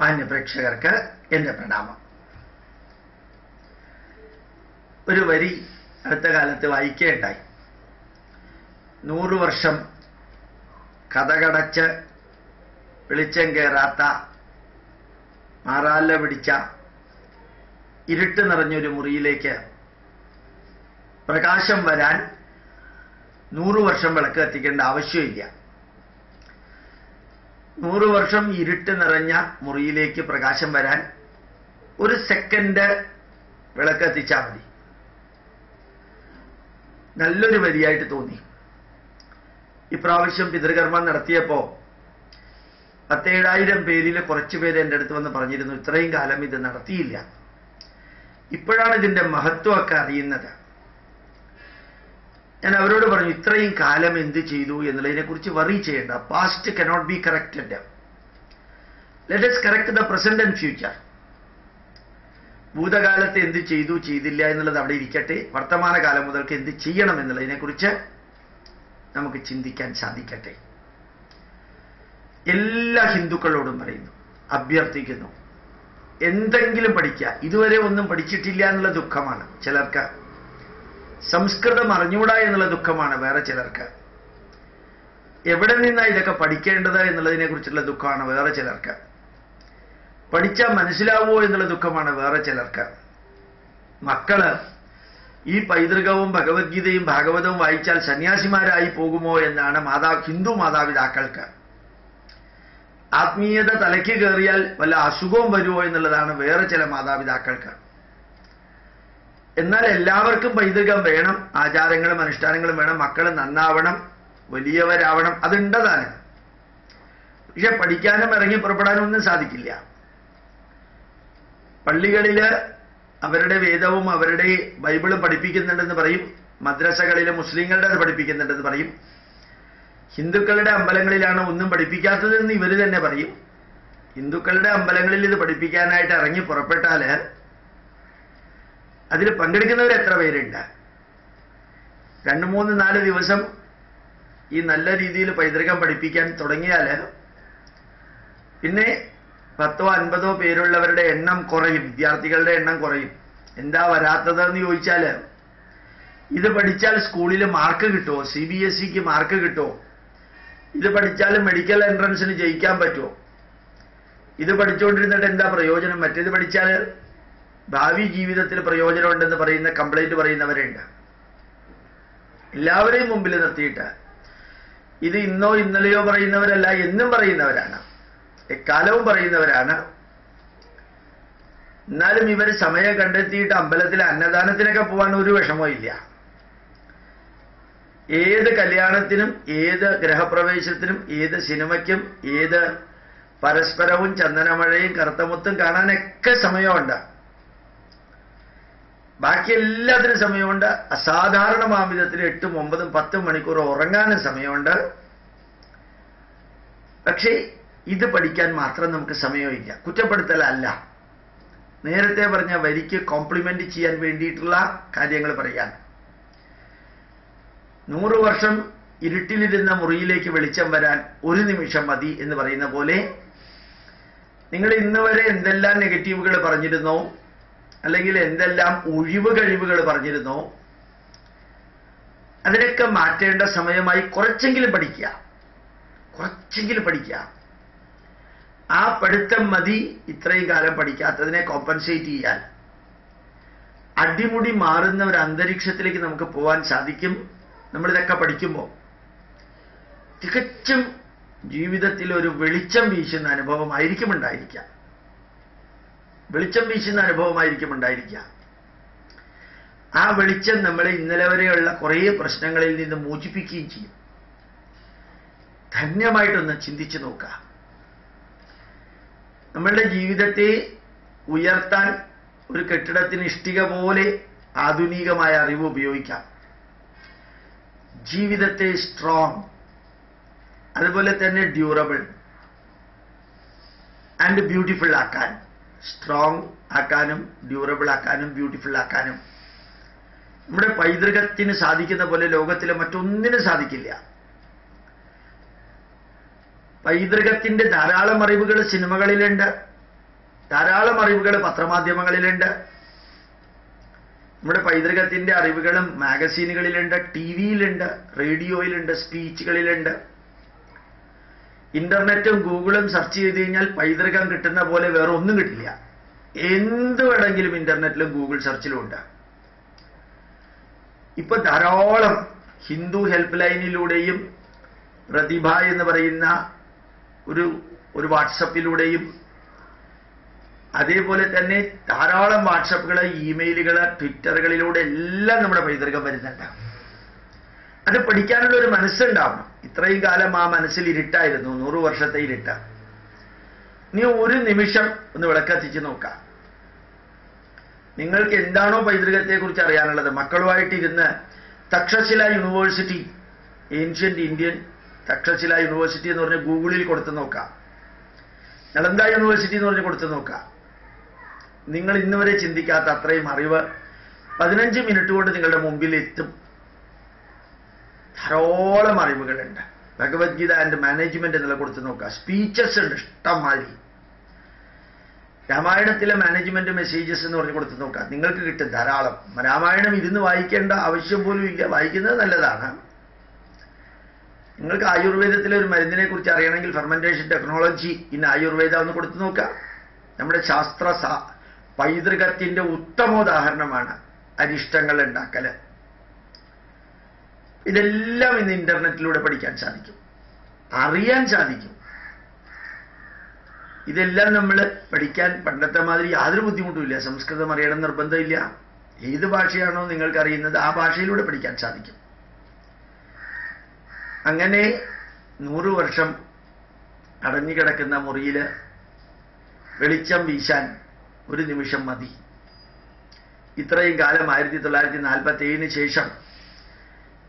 മാന്യപ്രേക്ഷകർക്ക് എൻ്റെ പ്രണാമം. ഒരു വരി അടുത്ത കാലത്ത് വായിക്കുകയുണ്ടായി. 100 വർഷം കഥകടച്ച് വെളിച്ചം കയറാത്ത മാറാല പിടിച്ച ഇരുട്ട് നിറഞ്ഞൊരു മുറിയിലേക്ക് പ്രകാശം വരാൻ 100 വർഷം വിളക്ക് കത്തിക്കേണ്ട ആവശ്യമില്ല. 100 വർഷം ഇരുട്ട് നിറഞ്ഞ മുറിയിലേക്ക് പ്രകാശം വരാൻ 1 സെക്കൻഡ് വിളക്ക് കത്തിച്ചാൽ മതി. നല്ലൊരു വരിയായിട്ട് തോന്നി. ഇപ്രാവശ്യം പിതൃകർമ്മം നടത്തിയപ്പോൾ 17,000 പേരിൽ കുറച്ചു പേര് എൻ്റെ അടുത്ത് വന്ന് പറഞ്ഞിരുന്നു, ഇത്രയും കാലം ഇത് നടത്തിയില്ല, ഇപ്പോഴാണ് ഇതിൻ്റെ മഹത്വമൊക്കെ അറിയുന്നത്. ഞാൻ അവരോട് പറഞ്ഞു, ഇത്രയും കാലം എന്ത് ചെയ്തു എന്നുള്ളതിനെക്കുറിച്ച് വറി ചെയ്യേണ്ട. Past cannot be corrected. Let us correct the present and future. ഭൂതകാലത്ത് എന്ത് ചെയ്തു ചെയ്തില്ല എന്നുള്ളത് അവിടെ ഇരിക്കട്ടെ. വർത്തമാനകാലം മുതൽക്ക് എന്ത് ചെയ്യണം എന്നുള്ളതിനെക്കുറിച്ച് നമുക്ക് ചിന്തിക്കാൻ സാധിക്കട്ടെ. എല്ലാ ഹിന്ദുക്കളോടും പറയുന്നു, അഭ്യർത്ഥിക്കുന്നു, എന്തെങ്കിലും പഠിക്കുക. ഇതുവരെ ഒന്നും പഠിച്ചിട്ടില്ല എന്നുള്ള ദുഃഖമാണ് ചിലർക്ക്. സംസ്കൃതം അറിഞ്ഞൂടാ എന്നുള്ള ദുഃഖമാണ് വേറെ ചിലർക്ക്. എവിടെ നിന്നാണ് ഇതൊക്കെ പഠിക്കേണ്ടത് എന്നുള്ളതിനെ കുറിച്ചുള്ള ദുഃഖമാണ് വേറെ ചിലർക്ക്. പഠിച്ചാൽ മനസ്സിലാവുമോ എന്നുള്ള ദുഃഖമാണ് വേറെ ചിലർക്ക്. മക്കള് ഈ പൈതൃകവും ഭഗവത്ഗീതയും ഭാഗവതവും വായിച്ചാൽ സന്യാസിമാരായി പോകുമോ എന്നാണ് ഹിന്ദു മാതാപിതാക്കൾക്ക്. ആത്മീയത തലയ്ക്ക് കയറിയാൽ വല്ല അസുഖവും വരുമോ എന്നുള്ളതാണ് വേറെ ചില മാതാപിതാക്കൾക്ക്. എന്നാൽ എല്ലാവർക്കും പൈതൃകം വേണം, ആചാരങ്ങളും അനുഷ്ഠാനങ്ങളും വേണം, മക്കൾ നന്നാവണം, വലിയവരാവണം, അതുണ്ടതാണ്. പക്ഷെ പഠിക്കാനും ഇറങ്ങി പുറപ്പെടാനും ഒന്നും സാധിക്കില്ല. പള്ളികളില് അവരുടെ വേദവും അവരുടെ ബൈബിളും പഠിപ്പിക്കുന്നുണ്ടെന്ന് പറയും, മദ്രസകളില് മുസ്ലിങ്ങളുടെ അത് പഠിപ്പിക്കുന്നുണ്ടെന്ന് പറയും, ഹിന്ദുക്കളുടെ അമ്പലങ്ങളിലാണ് ഒന്നും പഠിപ്പിക്കാത്തതെന്ന് ഇവർ തന്നെ പറയും. ഹിന്ദുക്കളുടെ അമ്പലങ്ങളിൽ ഇത് പഠിപ്പിക്കാനായിട്ട് ഇറങ്ങി പുറപ്പെട്ടാൽ അതിൽ പങ്കെടുക്കുന്നവർ എത്ര പേരുണ്ട്? 2, 3, 4 ദിവസം ഈ നല്ല രീതിയിൽ പൈതൃകം പഠിപ്പിക്കാൻ തുടങ്ങിയാൽ പിന്നെ 10, 50 പേരുള്ളവരുടെ എണ്ണം കുറയും, വിദ്യാർത്ഥികളുടെ എണ്ണം കുറയും. എന്താ വരാത്തതെന്ന് ചോദിച്ചാൽ, ഇത് പഠിച്ചാൽ സ്കൂളിൽ മാർക്ക് കിട്ടുമോ, CBSEക്ക് മാർക്ക് കിട്ടുമോ, ഇത് പഠിച്ചാൽ മെഡിക്കൽ എൻട്രൻസിന് ജയിക്കാൻ പറ്റുമോ, ഇത് പഠിച്ചുകൊണ്ടിരുന്നിട്ട് എന്താ പ്രയോജനം, മറ്റേത് പഠിച്ചാൽ ഭാവി ജീവിതത്തിൽ പ്രയോജനമുണ്ടെന്ന് പറയുന്ന കംപ്ലൈന്റ് പറയുന്നവരുണ്ട്. എല്ലാവരെയും മുമ്പിൽ നിർത്തിയിട്ട് ഇത് ഇന്നോ ഇന്നലെയോ പറയുന്നവരല്ല, എന്നും പറയുന്നവരാണ്, എക്കാലവും പറയുന്നവരാണ്. എന്നാലും ഇവർ സമയം കണ്ടെത്തിയിട്ട് അമ്പലത്തിലെ അന്നദാനത്തിനൊക്കെ പോകാൻ ഒരു വിഷമവും ഇല്ല. ഏത് കല്യാണത്തിനും, ഏത് ഗ്രഹപ്രവേശത്തിനും, ഏത് സിനിമയ്ക്കും, ഏത് പരസ്പരവും ചന്ദനമഴയും കറുത്തമുത്തും കാണാനൊക്കെ സമയമുണ്ട്. ബാക്കി എല്ലാത്തിനും സമയമുണ്ട്. അസാധാരണമായ വിധത്തിൽ 8, 9, 10 മണിക്കൂർ ഉറങ്ങാനും സമയമുണ്ട്. പക്ഷേ ഇത് പഠിക്കാൻ മാത്രം നമുക്ക് സമയമില്ല. കുറ്റപ്പെടുത്തലല്ല, നേരത്തെ പറഞ്ഞ വരിക്ക് കോംപ്ലിമെന്റ് ചെയ്യാൻ വേണ്ടിയിട്ടുള്ള കാര്യങ്ങൾ പറയാൻ. 100 വർഷം ഇരുട്ടിലിരുന്ന മുറിയിലേക്ക് വെളിച്ചം വരാൻ 1 നിമിഷം മതി എന്ന് പറയുന്ന പോലെ, നിങ്ങൾ ഇന്ന് വരെ എന്തെല്ലാം നെഗറ്റീവുകൾ പറഞ്ഞിരുന്നോ, അല്ലെങ്കിൽ എന്തെല്ലാം ഒഴിവ് കഴിവുകൾ പറഞ്ഞിരുന്നോ, അതിനൊക്കെ മാറ്റേണ്ട സമയമായി. കുറച്ചെങ്കിലും പഠിക്കുക, കുറച്ചെങ്കിലും പഠിക്കുക. ആ പഠിത്തം മതി ഇത്രയും കാലം പഠിക്കാത്തതിനെ കോമ്പൻസേറ്റ് ചെയ്യാൻ. അടിമുടി മാറുന്ന ഒരു അന്തരീക്ഷത്തിലേക്ക് നമുക്ക് പോകാൻ സാധിക്കും നമ്മളിതൊക്കെ പഠിക്കുമ്പോൾ. തികച്ചും ജീവിതത്തിൽ ഒരു വെളിച്ചം വീശുന്ന അനുഭവമായിരിക്കും ഉണ്ടായിരിക്കുക. വെളിച്ചം വീശുന്ന അനുഭവമായിരിക്കും ഉണ്ടായിരിക്കുക. ആ വെളിച്ചം നമ്മളെ ഇന്നലെ വരെയുള്ള കുറേ പ്രശ്നങ്ങളിൽ നിന്ന് മോചിപ്പിക്കുകയും ചെയ്യും. ധന്യമായിട്ടൊന്ന് ചിന്തിച്ചു നോക്കുക. നമ്മളുടെ ജീവിതത്തെ ഉയർത്താൻ ഒരു കെട്ടിടത്തിന് ഇഷ്ടിക പോലെ ആധുനികമായ അറിവ് ഉപയോഗിക്കാം. ജീവിതത്തെ സ്ട്രോങ്, അതുപോലെ തന്നെ ഡ്യൂറബിൾ ആൻഡ് ബ്യൂട്ടിഫുൾ ആക്കാൻ, സ്ട്രോങ് ആക്കാനും ഡ്യൂറബിൾ ആക്കാനും ബ്യൂട്ടിഫുൾ ആക്കാനും നമ്മുടെ പൈതൃകത്തിന് സാധിക്കുന്ന പോലെ ലോകത്തിലെ മറ്റൊന്നിനും സാധിക്കില്ല. പൈതൃകത്തിന്റെ ധാരാളം അറിവുകൾ സിനിമകളിലുണ്ട്, ധാരാളം അറിവുകൾ പത്രമാധ്യമങ്ങളിലുണ്ട്. നമ്മുടെ പൈതൃകത്തിന്റെ അറിവുകളും മാഗസീനുകളിലുണ്ട്, ടിവിയിലുണ്ട്, റേഡിയോയിലുണ്ട്, സ്പീച്ചുകളിലുണ്ട്. ഇന്റർനെറ്റും ഗൂഗിളും സെർച്ച് ചെയ്ത് കഴിഞ്ഞാൽ പൈതൃകം കിട്ടുന്ന പോലെ വേറെ ഒന്നും കിട്ടില്ല. എന്ത് വേണമെങ്കിലും ഇന്റർനെറ്റിലും ഗൂഗിൾ സെർച്ചിലും ഉണ്ട്. ഇപ്പൊ ധാരാളം ഹിന്ദു ഹെൽപ്പ് ലൈനിലൂടെയും പ്രതിഭ എന്ന് പറയുന്ന ഒരു വാട്സപ്പിലൂടെയും അതേപോലെ തന്നെ ധാരാളം വാട്സപ്പുകള്, ഇമെയിലുകള്, ട്വിറ്ററുകളിലൂടെ എല്ലാം നമ്മുടെ പൈതൃകം വരുന്നുണ്ട്. അത് പഠിക്കാനുള്ള ഒരു മനസ്സുണ്ടാവണം. ഇത്രയും കാലം ആ മനസ്സിൽ ഇരുട്ടായിരുന്നു, 100 വർഷത്തെ ഇരുട്ട. നീ ഒരു നിമിഷം ഒന്ന് വിളക്കത്തിച്ച് നോക്കാം. നിങ്ങൾക്ക് എന്താണോ പൈതൃകത്തെക്കുറിച്ച് അറിയാനുള്ളത്, മക്കളുമായിട്ടിരുന്ന് Takshashila university, ancient Indian Takshashila university എന്ന് പറഞ്ഞ് ഗൂഗിളിൽ കൊടുത്തു നോക്കാം, നളന്ദ യൂണിവേഴ്സിറ്റി എന്ന് പറഞ്ഞ് കൊടുത്തു നോക്കാം. നിങ്ങൾ ഇന്നുവരെ ചിന്തിക്കാത്ത അത്രയും അറിവ് 15 മിനിറ്റ് കൊണ്ട് നിങ്ങളുടെ മുമ്പിൽ എത്തും. ധാരാളം അറിവുകളുണ്ട്. ഭഗവത്ഗീത ആൻഡ് മാനേജ്മെന്റ് എന്നുള്ള കൊടുത്തു നോക്കുക. സ്പീച്ചസ് ഉണ്ട് ഇഷ്ടംമാതിരി. രാമായണത്തിലെ മാനേജ്മെന്റ് മെസ്സേജസ് എന്ന് പറഞ്ഞ് കൊടുത്തു നോക്കുക, നിങ്ങൾക്ക് കിട്ടും ധാരാളം. രാമായണം ഇരുന്ന് വായിക്കേണ്ട ആവശ്യം പോലും ഇല്ല, വായിക്കുന്നത് നല്ലതാണ്. നിങ്ങൾക്ക് ആയുർവേദത്തിലെ ഒരു മരുന്നിനെ കുറിച്ച് അറിയണമെങ്കിൽ ഫെർമെന്റേഷൻ ടെക്നോളജി ഇൻ ആയുർവേദ ഒന്ന് കൊടുത്തു നോക്കുക. നമ്മുടെ ശാസ്ത്ര പൈതൃകത്തിന്റെ ഉത്തമോദാഹരണമാണ് അരിഷ്ടങ്ങൾ ഉണ്ടാക്കല്. ഇതെല്ലാം ഇന്ന് ഇന്റർനെറ്റിലൂടെ പഠിക്കാൻ സാധിക്കും, അറിയാൻ സാധിക്കും. ഇതെല്ലാം നമ്മൾ പഠിക്കാൻ പണ്ടത്തെ മാതിരി യാതൊരു ബുദ്ധിമുട്ടുമില്ല. സംസ്കൃതം അറിയണം നിർബന്ധമില്ല. ഏത് ഭാഷയാണോ നിങ്ങൾക്ക് അറിയുന്നത് ആ ഭാഷയിലൂടെ പഠിക്കാൻ സാധിക്കും. അങ്ങനെ 100 വർഷം അടഞ്ഞുകിടക്കുന്ന മുറിയില് വെളിച്ചം വീശാൻ ഒരു നിമിഷം മതി. ഇത്രയും കാലം 1947 ശേഷം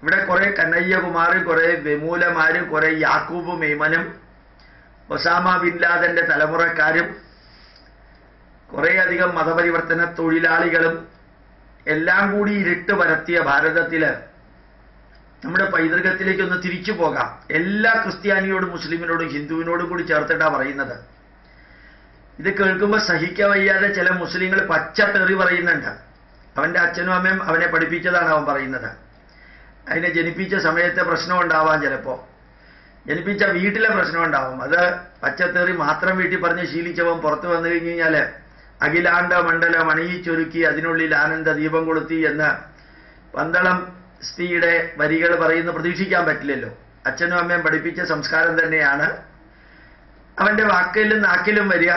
ഇവിടെ കുറെ കനയ്യകുമാറും, കുറെ വെമൂലമാരും, കുറെ യാക്കൂബ് മേമനും, ഒസാമ ബിൻ ലാദന്റെ തലമുറക്കാരും, കുറേയധികം മതപരിവർത്തന തൊഴിലാളികളും എല്ലാം കൂടി ഇരുട്ട് പരത്തിയ ഭാരതത്തില് നമ്മുടെ പൈതൃകത്തിലേക്ക് ഒന്ന് തിരിച്ചു പോകാം. എല്ലാ ക്രിസ്ത്യാനിയോടും മുസ്ലിമിനോടും ഹിന്ദുവിനോടും കൂടി ചേർത്തിട്ടാ പറയുന്നത്. ഇത് കേൾക്കുമ്പോൾ സഹിക്കാൻ വയ്യാതെ ചില മുസ്ലിങ്ങൾ പച്ച തെറി പറയുന്നുണ്ട്. അവന്റെ അച്ഛനും അമ്മയും അവനെ പഠിപ്പിച്ചതാണ് അവൻ പറയുന്നത്. അതിനെ ജനിപ്പിച്ച സമയത്തെ പ്രശ്നം ഉണ്ടാവാം, ചിലപ്പോ ജനിപ്പിച്ച വീട്ടിലെ പ്രശ്നം ഉണ്ടാവും. അത് പച്ചത്തേറി മാത്രം വീട്ടിൽ പറഞ്ഞ് ശീലിച്ചവൻ പുറത്തു വന്നു കഴിഞ്ഞു കഴിഞ്ഞാല് അഖിലാണ്ട മണ്ഡലം അണിയിച്ചൊരുക്കി അതിനുള്ളിൽ ആനന്ദ ദീപം കൊളുത്തി എന്ന് പന്തളം സ്ത്രീയുടെ വരികൾ പറയുന്ന പ്രതീക്ഷിക്കാൻ പറ്റില്ലല്ലോ. അച്ഛനും അമ്മയും പഠിപ്പിച്ച സംസ്കാരം തന്നെയാണ് അവന്റെ വാക്കിലും നാക്കിലും വരിക.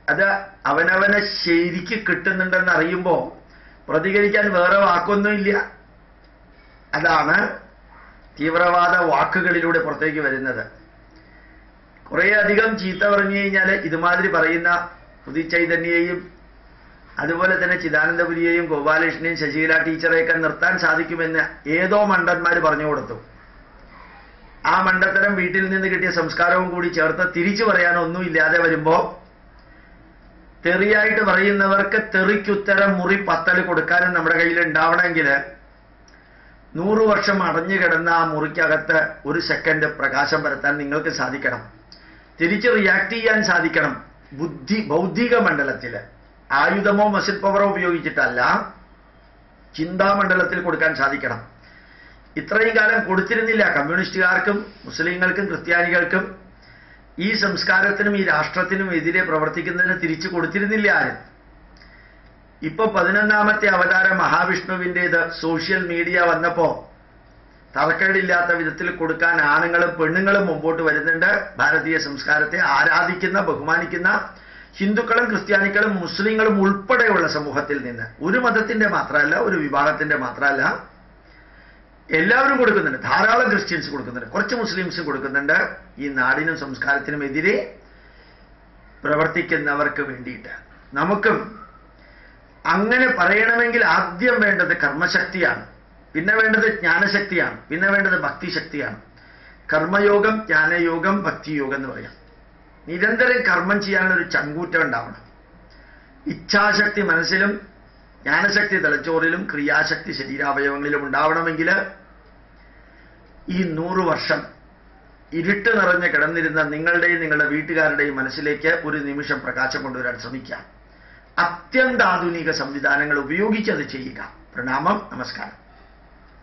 അത് അവനവനെ ശരിക്ക് കിട്ടുന്നുണ്ടെന്ന് അറിയുമ്പോൾ പ്രതികരിക്കാൻ വേറെ വാക്കൊന്നുമില്ല. അതാണ് തീവ്രവാദ വാക്കുകളിലൂടെ പുറത്തേക്ക് വരുന്നത്. കുറേയധികം ചീത്ത പറഞ്ഞു കഴിഞ്ഞാൽ ഇതുമാതിരി പറയുന്ന ഉദിചൈതന്യയെയും അതുപോലെ തന്നെ ചിദാനന്ദപുരിയെയും ഗോപാലകൃഷ്ണനെയും ശശികല ടീച്ചറെയൊക്കെ നിർത്താൻ സാധിക്കുമെന്ന് ഏതോ മണ്ടന്മാർ പറഞ്ഞു കൊടുത്തു. ആ മണ്ടത്തരം വീട്ടിൽ നിന്ന് കിട്ടിയ സംസ്കാരവും കൂടി ചേർത്ത് തിരിച്ചു പറയാനൊന്നുമില്ലാതെ വരുമ്പോ തെറിയായിട്ട് പറയുന്നവർക്ക് തെറിക്കുത്തരം മുറി പത്തൽ കൊടുക്കാനും നമ്മുടെ കയ്യിൽ ഉണ്ടാവണമെങ്കിൽ 100 വർഷം അടഞ്ഞു കിടന്ന ആ മുറിക്കകത്ത് ഒരു സെക്കൻഡ് പ്രകാശം പരത്താൻ നിങ്ങൾക്ക് സാധിക്കണം. തിരിച്ച് റിയാക്ട് ചെയ്യാൻ സാധിക്കണം. ബൗദ്ധിക മണ്ഡലത്തില് ആയുധമോ മസിൽ പവറോ ഉപയോഗിച്ചിട്ടല്ല, ചിന്താമണ്ഡലത്തിൽ കൊടുക്കാൻ സാധിക്കണം. ഇത്രയും കാലം കൊടുത്തിരുന്നില്ല. കമ്മ്യൂണിസ്റ്റുകാർക്കും മുസ്ലിങ്ങൾക്കും ക്രിസ്ത്യാനികൾക്കും ഈ സംസ്കാരത്തിനും ഈ രാഷ്ട്രത്തിനും എതിരെ പ്രവർത്തിക്കുന്നതിന് തിരിച്ചു കൊടുത്തിരുന്നില്ല ആരും. ഇപ്പൊ 11ാമത്തെ അവതാരം മഹാവിഷ്ണുവിൻ്റെത് സോഷ്യൽ മീഡിയ വന്നപ്പോ തറക്കേടില്ലാത്ത വിധത്തിൽ കൊടുക്കാൻ ആണുങ്ങളും പെണ്ണുങ്ങളും മുമ്പോട്ട് വരുന്നുണ്ട്. ഭാരതീയ സംസ്കാരത്തെ ആരാധിക്കുന്ന ബഹുമാനിക്കുന്ന ഹിന്ദുക്കളും ക്രിസ്ത്യാനികളും മുസ്ലിങ്ങളും ഉൾപ്പെടെയുള്ള സമൂഹത്തിൽ നിന്ന്, ഒരു മതത്തിന്റെ മാത്രമല്ല, ഒരു വിഭാഗത്തിന്റെ മാത്രമല്ല, എല്ലാവരും കൊടുക്കുന്നുണ്ട്. ധാരാളം ക്രിസ്ത്യൻസ് കൊടുക്കുന്നുണ്ട്, കുറച്ച് മുസ്ലിംസ് കൊടുക്കുന്നുണ്ട്. ഈ നാടിനും സംസ്കാരത്തിനും എതിരെ പ്രവർത്തിക്കുന്നവർക്ക് വേണ്ടിയിട്ട് നമുക്കും അങ്ങനെ പറയണമെങ്കിൽ ആദ്യം വേണ്ടത് കർമ്മശക്തിയാണ്, പിന്നെ വേണ്ടത് ജ്ഞാനശക്തിയാണ്, പിന്നെ വേണ്ടത് ഭക്തിശക്തിയാണ്. കർമ്മയോഗം, ജ്ഞാനയോഗം, ഭക്തിയോഗം എന്ന് പറയാം. നിരന്തരം കർമ്മം ചെയ്യാനുള്ളൊരു ചങ്കൂറ്റം ഉണ്ടാവണം. ഇച്ഛാശക്തി മനസ്സിലും ജ്ഞാനശക്തി തലച്ചോറിലും ക്രിയാശക്തി ശരീരാവയവങ്ങളിലും ഉണ്ടാവണമെങ്കിൽ ഈ 100 വർഷം ഇരുട്ട് നിറഞ്ഞ് കിടന്നിരുന്ന നിങ്ങളുടെയും നിങ്ങളുടെ വീട്ടുകാരുടെയും മനസ്സിലേക്ക് ഒരു നിമിഷം പ്രകാശം കൊണ്ടുവരാൻ ശ്രമിക്കാം. അത്യന്താധുനിക സംവിധാനങ്ങൾ ഉപയോഗിച്ച് അത് ചെയ്യുക. പ്രണാമം, നമസ്കാരം.